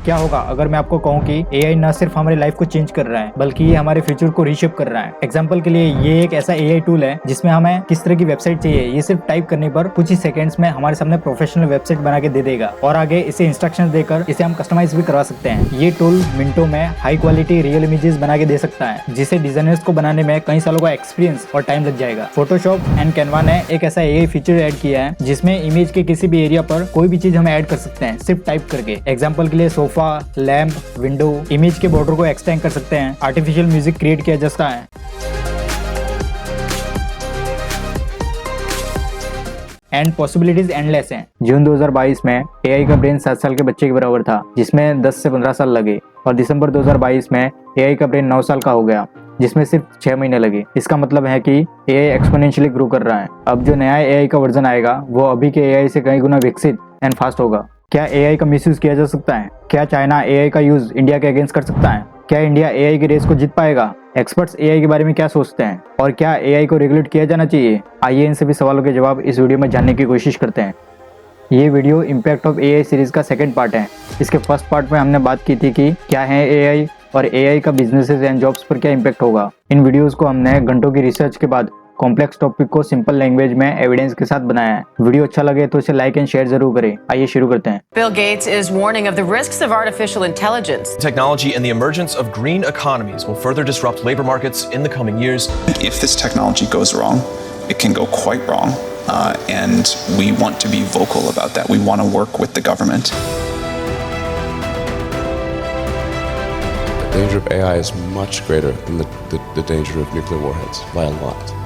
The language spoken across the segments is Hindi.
क्या होगा अगर मैं आपको कहूँ कि एआई न सिर्फ हमारी लाइफ को चेंज कर रहा है बल्कि ये हमारे फ्यूचर को रीशेप कर रहा है। एग्जांपल के लिए ये एक ऐसा एआई टूल है जिसमें हमें किस तरह की वेबसाइट चाहिए ये सिर्फ टाइप करने पर कुछ ही सेकंड्स में हमारे सामने प्रोफेशनल वेबसाइट बना के दे देगा और आगे इसे इंस्ट्रक्शंस देकर इसे हम कस्टमाइज भी करवा सकते हैं। ये टूल मिनटों में हाई क्वालिटी रियल इमेजेस बना के दे सकता है जिसे डिजाइनर्स को बनाने में कई सालों का एक्सपीरियंस और टाइम लग जाएगा। फोटोशॉप एंड कैनवा ने एक ऐसा एआई फीचर ऐड किया है जिसमें इमेज के किसी भी एरिया पर कोई भी चीज हम ऐड कर सकते हैं सिर्फ टाइप करके। एग्जाम्पल के लिए सोफा, लैम्प, विंडो, इमेज के बॉर्डर को एक्सटेंड कर सकते हैं, आर्टिफिशियल म्यूजिक क्रिएट किया जा सकता है। एंड पॉसिबिलिटीज एंडलेस हैं। जून 2022 में एआई का ब्रेन 7 साल के बच्चे के बराबर था जिसमें 10 से 15 साल लगे और दिसंबर 2022 में एआई का ब्रेन 9 साल का हो गया जिसमें सिर्फ 6 महीने लगे। इसका मतलब है कि एआई एक्सपोनेंशियली ग्रो कर रहा है। अब जो नया एआई का वर्जन आएगा वो अभी के एआई से कई गुना विकसित एंड फास्ट होगा। क्या एआई का मिसयूज किया जा सकता है? क्या चाइना एआई का यूज इंडिया के अगेंस्ट कर सकता है? क्या इंडिया एआई की रेस को जीत पाएगा? एक्सपर्ट्स एआई के बारे में क्या सोचते हैं और क्या एआई को रेगुलेट किया जाना चाहिए? आइए इन सभी सवालों के जवाब इस वीडियो में जानने की कोशिश करते हैं। ये video impact of AI series का सेकंड पार्ट है। इसके फर्स्ट पार्ट में हमने बात की थी कि क्या है एआई और एआई का बिजनेसेस एंड जॉब्स पर क्या इम्पैक्ट होगा। इन वीडियोस को हमने घंटों की रिसर्च के बाद कॉम्प्लेक्स टॉपिक को सिंपल लैंग्वेज में एविडेंस के साथ बनाया है। वीडियो अच्छा लगे तो इसे लाइक एंड शेयर जरूर करें। आइए शुरू करते हैं। Bill Gates is warning of the risks of artificial intelligence. Technology and the emergence of green economies will further disrupt labor markets in the coming years. If this technology goes wrong, it can go quite wrong, and we want to be vocal about that. We want to work with the government. The danger of AI is much greater than the danger of nuclear warheads by a lot.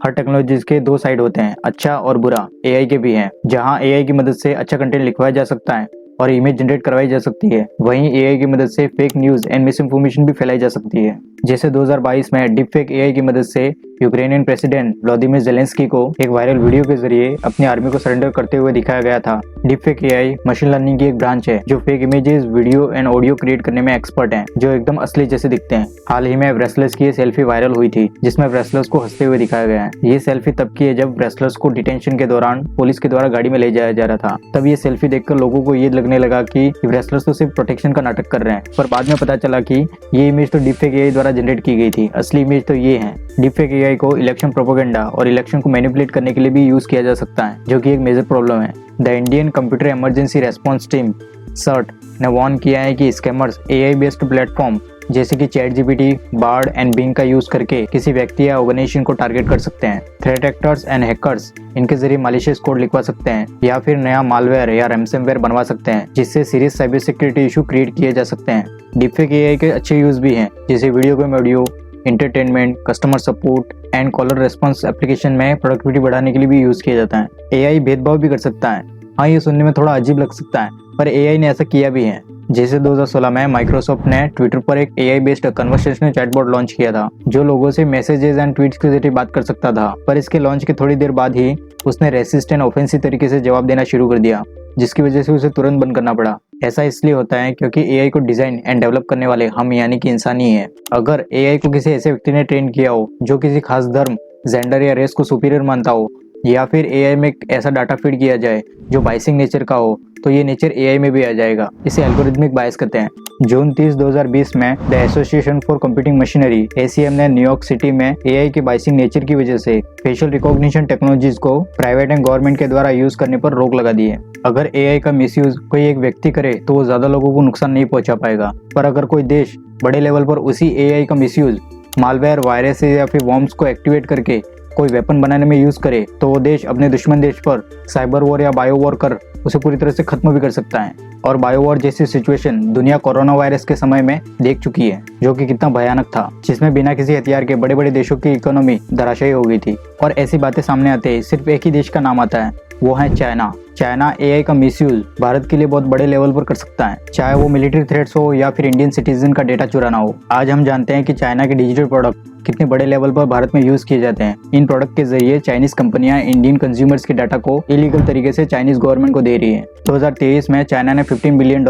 Her technologies के दो साइड होते हैं, अच्छा और बुरा। एआई के भी हैं, जहां एआई की मदद से अच्छा कंटेंट लिखवाया जा सकता है और इमेज जनरेट करवाई जा सकती है। वहीं एआई की मदद से fake news and miss information भी फैलाई जा सकती है। जैसे 2022 में डीपफेक एआई की मदद से यूक्रेनियन प्रेसिडेंट व्लादिमीर ज़ेलेंस्की को एक वायरल वीडियो के जरिए अपनी आर्मी को सरेंडर करते हुए दिखाया गया था। डीपफेक एआई मशीन लर्निंग की एक ब्रांच है जो fake images, video and audio create करने में एक्सपर्ट हैं, जो एकदम असली जैसे दिखते हैं। हाल ही में रेसलर्स की सेल्फी वायरल हुई थी जिसमें रेसलर्स को हंसते हुए दिखाया गया है। ये सेल्फी तब की है जब रेसलर्स को डिटेंशन के दौरान पुलिस के द्वारा गाड़ी में ले जाया जा रहा था। तब ये सेल्फी देखकर लोगों को ये लगने लगा कि रेसलर्स तो सिर्फ प्रोटेक्शन का नाटक कर रहे हैं, पर बाद में पता चला कि ये इमेज तो डीपफेक एआई द्वारा जनरेट की गई थी। असली इमेज तो ये है। डीपफेक एआई को इलेक्शन प्रोपेगेंडा और इलेक्शन को मैनिपुलेट करने के लिए भी यूज किया जा सकता है, जो कि एक मेजर प्रॉब्लम है। The Indian computer emergency response team CERT ने वार्न किया है कि स्कैमर्स एआई बेस्ड प्लेटफॉर्म जैसे कि चैटजीपीटी, बार्ड एंड बिंग का यूज करके किसी व्यक्ति या ऑर्गेनाइजेशन को टारगेट कर सकते हैं। थ्रेट एक्टर्स एंड हैकर्स इनके जरिए मालिशियस कोड लिखवा सकते हैं या फिर नया मालवेयर या रैंसमवेयर बनवा सकते हैं जिससे serious cyber security issue create किए जा सकते हैं। डीपफेक एआई के अच्छे यूज भी हैं, जैसे video game audio, entertainment, customer support and caller response application में प्रोडक्टिविटी बढ़ाने के लिए भी यूज किया जाता है। एआई भेदभाव भी कर सकता है। हाँ, ये सुनने में थोड़ा अजीब लग सकता है, पर एआई ने ऐसा किया भी है। जैसे 2016 में माइक्रोसॉफ्ट ने ट्विटर पर एक AI based conversational chatbot launch किया था जो लोगों से मैसेजेस एंड ट्वीट्स के जरिए बात कर सकता था, पर इसके लॉन्च के थोड़ी देर बाद ही उसने रेसिस्ट एंड ऑफेंसिव तरीके से जवाब देना शुरू कर दिया, जिसकी वजह से उसे तुरंत बंद करना पड़ा। ऐसा इसलिए होता है क्योंकि एआई को डिजाइन एंड डेवलप करने वाले हम यानी कि इंसान ही है। अगर एआई को किसी ऐसे व्यक्ति ने ट्रेन किया हो जो किसी खास धर्म, जेंडर या रेस को सुपीरियर मानता हो, या फिर एआई में ऐसा डाटा फीड किया जाए जो बायसिंग नेचर का हो, तो ये नेचर एआई में भी आ जाएगा। इसे एल्गोरिथमिक बायस कहते हैं। जून 30, 2020 में the association for computing machinery (ACM) ने न्यूयॉर्क सिटी में एआई के बायसिंग नेचर की वजह से फेशियल रिकॉग्निशन टेक्नोलॉजीज को प्राइवेट एंड गवर्नमेंट के द्वारा यूज करने पर रोक लगा दी है। अगर एआई का मिसयूज कोई एक व्यक्ति करे तो वो ज्यादा लोगों को नुकसान नहीं पहुंचा पाएगा, पर अगर कोई देश बड़े लेवल पर उसी एआई का मिसयूज मालवेयर, वायरस या फिर वॉर्म्स को एक्टिवेट करके कोई वेपन बनाने में यूज करे तो वो देश अपने दुश्मन देश पर साइबर वॉर या बायो वॉर कर उसे पूरी तरह से खत्म भी कर सकता है। और बायो वॉर जैसी सिचुएशन दुनिया कोरोना वायरस के समय में देख चुकी है, जो कि कितना भयानक था, जिसमें बिना किसी हथियार के बड़े बड़े देशों की इकोनॉमी धराशायी हो गई थी। और ऐसी बातें सामने आते ही सिर्फ एक ही देश का नाम आता है, वो है चाइना। चाइना एआई का मिसयूज भारत के लिए बहुत बड़े लेवल पर कर सकता है, चाहे वो मिलिट्री थ्रेट्स हो या फिर इंडियन सिटीजन का डेटा चुराना हो। आज हम जानते हैं कि चाइना के डिजिटल प्रोडक्ट कितने बड़े लेवल पर भारत में यूज किए जाते हैं। इन प्रोडक्ट के जरिए चाइनीज कंपनियां इंडियन कंज्यूमर्स के डाटा को इलीगल तरीके से चाइनीज गवर्नमेंट को दे रही है। 2023 में चाइना ने $15 बिलियन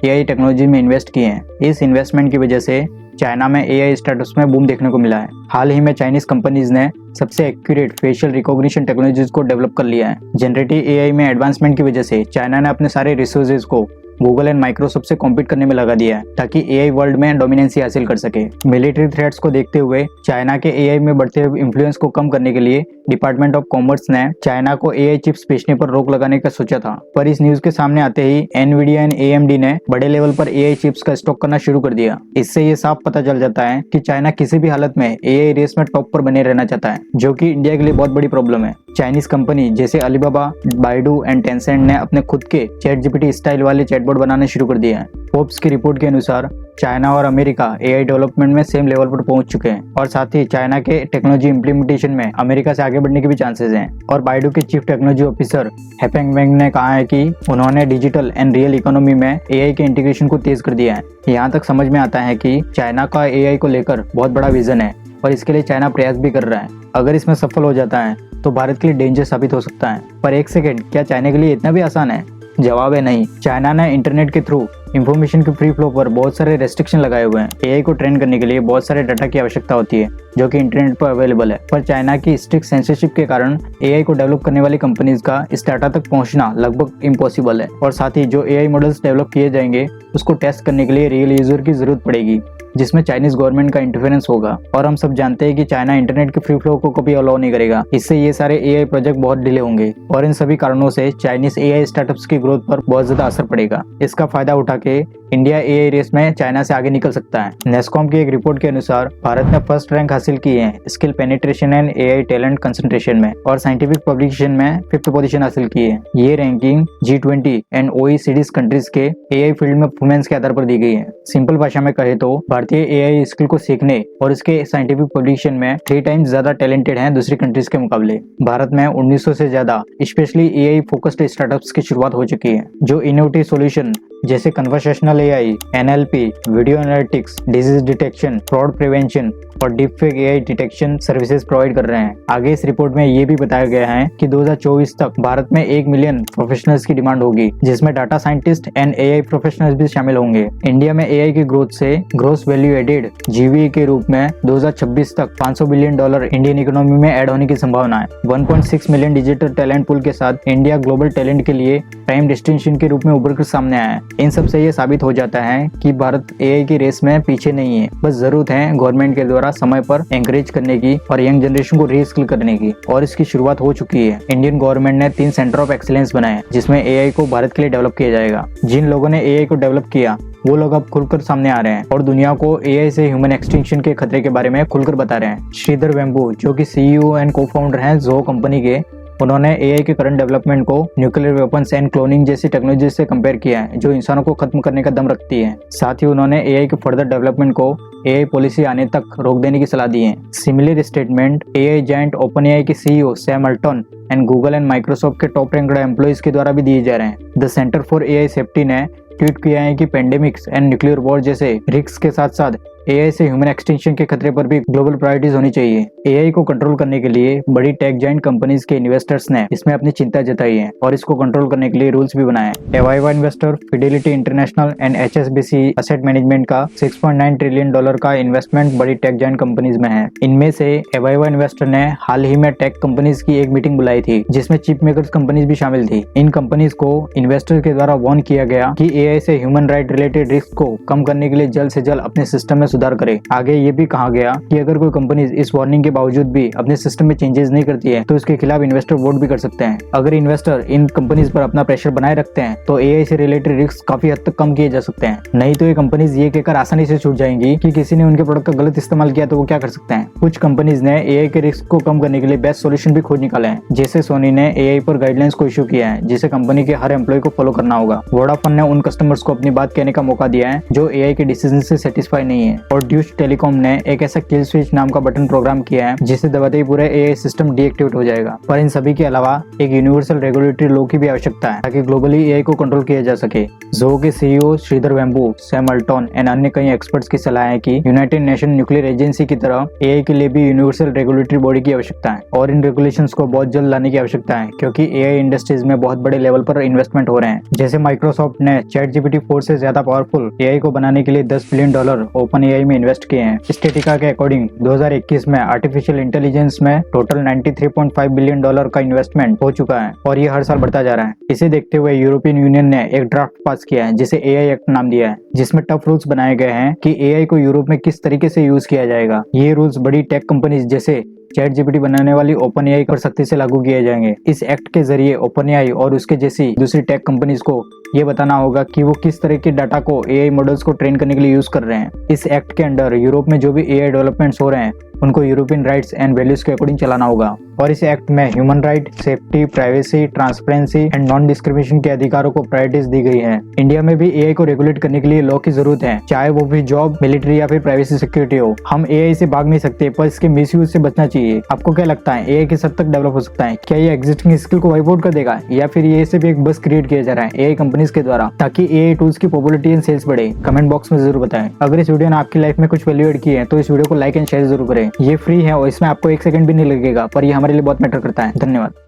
एआई टेक्नोलॉजी में इन्वेस्ट किए हैं। इस इन्वेस्टमेंट की वजह से चाइना में एआई स्टार्टअप्स में बूम देखने को मिला है। हाल ही में चाइनीज कंपनीज ने सबसे एक्यूरेट फेशियल रिकॉग्निशन टेक्नोलॉजीज को डेवलप कर लिया है। जनरेटिव एआई में एडवांसमेंट की वजह से चाइना ने अपने सारे रिसोर्सेज को गूगल एंड माइक्रोसॉफ्ट से कॉम्पीट करने में लगा दिया है ताकि एआई वर्ल्ड में डोमिनेंसी हासिल कर सके। मिलिट्री थ्रेट्स को देखते हुए चाइना के एआई में बढ़ते हुए इन्फ्लुएंस को कम करने के लिए डिपार्टमेंट ऑफ कॉमर्स ने चाइना को एआई चिप्स बेचने पर रोक लगाने का सोचा था, पर इस न्यूज के सामने आते ही एनवीडिया एंड एएमडी ने बड़े लेवल पर एआई चिप्स का स्टॉक करना शुरू कर दिया। इससे ये साफ पता चल जाता है कि चाइना किसी भी हालत में एआई रेस में टॉप पर बने रहना चाहता है, जो कि इंडिया के लिए बहुत बड़ी प्रॉब्लम है। चाइनीज कंपनी जैसे अलीबाबा, बाइडू एंड टेंसेंट ने अपने खुद के चैटजीपीटी स्टाइल वाले चैटबॉट बनाने शुरू कर दिए हैं। फोर्ब्स की रिपोर्ट के अनुसार चाइना और अमेरिका एआई डेवलपमेंट में सेम लेवल पर पहुंच चुके हैं और साथ ही चाइना के टेक्नोलॉजी इंप्लीमेंटेशन में अमेरिका से आगे बढ़ने के भी चांसेस हैं। और बाइडू के चीफ टेक्नोलॉजी ऑफिसर हैपेंग वेंग ने कहा है कि उन्होंने डिजिटल एंड रियल इकोनॉमी में एआई के इंटीग्रेशन को तेज कर दिया है। यहाँ तक समझ में आता है कि चाइना का एआई को लेकर बहुत बड़ा विजन है और इसके लिए चाइना प्रयास भी कर रहा है। अगर इसमें सफल हो जाता है तो भारत के लिए डेंजर साबित हो सकता है। पर एक सेकेंड, क्या चाइना के लिए इतना भी आसान है? जवाब है नहीं। चाइना ने इंटरनेट के थ्रू इंफॉर्मेशन के फ्री फ्लो पर बहुत सारे रेस्ट्रिक्शन लगाए हुए हैं। एआई को ट्रेन करने के लिए बहुत सारे डाटा की आवश्यकता होती है जो कि इंटरनेट पर अवेलेबल है, पर चाइना की स्ट्रिक्ट सेंसरशिप के कारण एआई को डेवलप करने वाली कंपनीज का इस डाटा तक पहुंचना लगभग इम्पॉसिबल है। और साथ ही जो एआई मॉडल्स डेवलप किए जाएंगे उसको टेस्ट करने के लिए रियल यूजर की जरूरत पड़ेगी, जिसमें चाइनीज गवर्नमेंट का इंटरफेरेंस होगा। और हम सब जानते हैं कि चाइना इंटरनेट के फ्री फ्लो को कभी अलाउ नहीं करेगा। इससे ये सारे एआई प्रोजेक्ट बहुत डिले होंगे और इन सभी कारणों से चाइनीज एआई स्टार्टअप्स की ग्रोथ पर बहुत ज्यादा असर पड़ेगा। इसका फायदा उठा के इंडिया एआई रेस में चाइना से आगे निकल सकता है। नेस्कॉम की एक रिपोर्ट के अनुसार भारत ने फर्स्ट रैंक हासिल की है skill penetration and AI talent concentration में और साइंटिफिक पब्लिकेशन में 5th पोजीशन हासिल की है। ये ranking G20 and OECD countries के एआई फील्ड में परफॉर्मेंस के आधार पर दी गई है। सिंपल भाषा में कहे तो भारतीय एआई स्किल को सीखने और इसके साइंटिफिक पब्लिकेशन में 3 टाइम्स ज्यादा टैलेंटेड हैं दूसरी कंट्रीज के मुकाबले। भारत में 1900 से ज्यादा स्पेशली एआई फोकस्ड स्टार्टअप्स की शुरुआत हो चुकी है जो इनोवेटिव सॉल्यूशन जैसे conversational AI, NLP, video analytics, disease detection, fraud prevention और deepfake AI detection services provide कर रहे हैं। आगे इस रिपोर्ट में ये भी बताया गया है कि 2024 तक भारत में 1 मिलियन प्रोफेशनल्स की डिमांड होगी, जिसमें data scientist and AI professionals भी शामिल होंगे। इंडिया में एआई की ग्रोथ से ग्रोस वैल्यू एडेड जीवीई के रूप में 2026 तक $500 बिलियन इंडियन इकोनॉमी में ऐड होने की संभावना है। 1.6 मिलियन डिजिटल टैलेंट पूल के साथ इंडिया ग्लोबल टैलेंट के लिए प्राइम डेस्टिनेशन के रूप में उभर कर सामने आया है। इन सब से ये साबित हो जाता है कि भारत एआई की रेस में पीछे नहीं है, बस जरूरत है गवर्नमेंट के द्वारा समय पर एंकरेज करने की और यंग जनरेशन को रीस्किल करने की, और इसकी शुरुआत हो चुकी है। इंडियन गवर्नमेंट ने 3 सेंटर ऑफ एक्सीलेंस बनाए जिसमें एआई को भारत के लिए डेवलप किया जाएगा। जिन लोगों ने एआई को डेवलप किया वो लोग अब खुलकर सामने आ रहे हैं और दुनिया को एआई से ह्यूमन एक्सटिंक्शन के खतरे के बारे में खुलकर बता रहे हैं। श्रीधर वेम्बू जो कि CEO एंड को फाउंडर हैं जो कंपनी के, उन्होंने एआई के करंट डेवलपमेंट को न्यूक्लियर वेपन्स एंड क्लोनिंग जैसी टेक्नोलॉजी से कंपेयर किया है जो इंसानों को खत्म करने का दम रखती है। साथ ही उन्होंने एआई के फर्दर डेवलपमेंट को एआई पॉलिसी आने तक रोक देने की सलाह दी है। Similar statement AI giant OpenAI के CEO Sam Altman and Google and Microsoft के टॉप रैंक्ड एम्प्लॉइज के द्वारा भी दिए जा रहे हैं। The centre for AI safety ने ट्वीट किया है कि पेंडेमिक्स एंड न्यूक्लियर वॉर जैसे रिस्क के साथ साथ एआई से ह्यूमन एक्सटिंक्शन के खतरे पर भी ग्लोबल प्रायोरिटीज होनी चाहिए। एआई को कंट्रोल करने के लिए बड़ी टेक जायंट कंपनीज के इन्वेस्टर्स ने इसमें अपनी चिंता जताई है और इसको कंट्रोल करने के लिए रूल्स भी बनाए हैं। Aviva investor, Fidelity International and HSBC Asset Management का $6.9 ट्रिलियन का इन्वेस्टमेंट बड़ी टेक जायंट कंपनीज में है। इनमें से एवाइवा इन्वेस्टर ने हाल ही में टेक कंपनीज की एक मीटिंग बुलाई थी जिसमें चिप मेकर्स कंपनीज भी शामिल थी। इन कंपनीज को इन्वेस्टर के द्वारा वार्न किया गया कि एआई से ह्यूमन राइट रिलेटेड रिस्क को कम करने के लिए जल्द से जल्द अपने सिस्टम में सुधार करे। आगे ये भी कहा गया कि अगर कोई कंपनी इस वार्निंग के बावजूद भी अपने सिस्टम में चेंजेस नहीं करती है तो उसके खिलाफ इन्वेस्टर वोट भी कर सकते हैं। अगर इन्वेस्टर इन कंपनीज पर अपना प्रेशर बनाए रखते हैं तो एआई से रिलेटेड रिस्क काफी हद तक कम किए जा सकते हैं। नहीं तो ये कंपनीज ये कहकर आसानी से छूट जाएंगी कि किसी ने उनके प्रोडक्ट का गलत इस्तेमाल किया तो वो क्या कर सकते हैं। कुछ कंपनीज ने एआई के रिस्क को कम करने के लिए बेस्ट सोल्यूशन भी खोज निकाले हैं। जैसे सोनी ने एआई पर गाइडलाइंस को इशू किया है जिसे कंपनी के हर एम्प्लॉय को फॉलो करना होगा। वोडाफोन ने उन कस्टमर्स को अपनी बात कहने का मौका दिया है जो एआई के डिसीजन से सेटिस्फाई नहीं है। और ड्यूश टेलीकॉम ने एक ऐसा किल स्विच नाम का बटन प्रोग्राम किया है जिसे दबाते ही पूरा एआई सिस्टम डीएक्टिवेट हो जाएगा। पर इन सभी के अलावा एक यूनिवर्सल रेगुलेटरी लॉ की भी आवश्यकता है ताकि ग्लोबली एआई को कंट्रोल किया जा सके। जो के CEO Sridhar Vembu, Sam Altman and अन्य कई एक्सपर्ट्स की सलाह है कि यूनाइटेड नेशन न्यूक्लियर एजेंसी की तरह एआई के लिए भी यूनिवर्सल रेगुलेटरी बॉडी की आवश्यकता है और इन रेगुलेशंस को बहुत जल्द लाने की आवश्यकता है क्योंकि एआई इंडस्ट्रीज में बहुत बड़े लेवल पर इन्वेस्टमेंट हो रहे हैं। जैसे माइक्रोसॉफ्ट ने ChatGPT 4 से ज्यादा पावरफुल एआई को बनाने के लिए $10 बिलियन ओपन एआई एआई में इन्वेस्ट किए हैं। स्टेटिका के अकॉर्डिंग 2021 में आर्टिफिशियल इंटेलिजेंस में टोटल $93.5 बिलियन का इन्वेस्टमेंट हो चुका है और ये हर साल बढ़ता जा रहा है। इसे देखते हुए यूरोपियन यूनियन ने एक ड्राफ्ट पास किया है जिसे एआई एक्ट नाम दिया है, जिसमें टफ रूल्स बनाए गए हैं कि एआई को यूरोप में किस तरीके से यूज किया जाएगा। ये रूल्स बड़ी टेक कंपनीज जैसे ChatGPT बनाने वाली OpenAI पर सख्ती से लागू किए जाएंगे। इस एक्ट के जरिए OpenAI और उसके जैसी दूसरी टेक कंपनीज को ये बताना होगा कि वो किस तरह के डाटा को AI मॉडल्स को ट्रेन करने के लिए यूज कर रहे हैं। इस एक्ट के अंडर यूरोप में जो भी AI डेवलपमेंट्स हो रहे हैं उनको यूरोपियन राइट्स एंड वैल्यूज के अकॉर्डिंग चलाना होगा और इस एक्ट में human right, safety, privacy, transparency and non discrimination के अधिकारों को प्रायोरिटीज दी गई है। इंडिया में भी AI को रेगुलेट करने के लिए लॉ की जरूरत है, चाहे वो भी जॉब, मिलिट्री या फिर प्राइवेसी सिक्योरिटी हो। हम AI से भाग नहीं सकते, पर इसके मिसयूज से बचना चाहिए। आपको क्या लगता है AI किस हद तक डेवलप हो सकता है? क्या ये एग्जिस्टिंग स्किल को वाइप आउट कर देगा या फिर ये सिर्फ एक बस क्रिएट किया जा रहा है AI कंपनीज के द्वारा ताकि AI टूल्स की पॉपुलरिटी एंड सेल्स बढ़े? कमेंट बॉक्स में जरूर बताएं। अगर इस वीडियो ने आपकी लाइफ में कुछ वैल्यू एड की है तो इस वीडियो को लाइक एंड शेयर जरूर करें। ये फ्री है और इसमें आपको 1 सेकंड भी नहीं लगेगा, पर ये हमारे लिए बहुत मैटर करता है। धन्यवाद।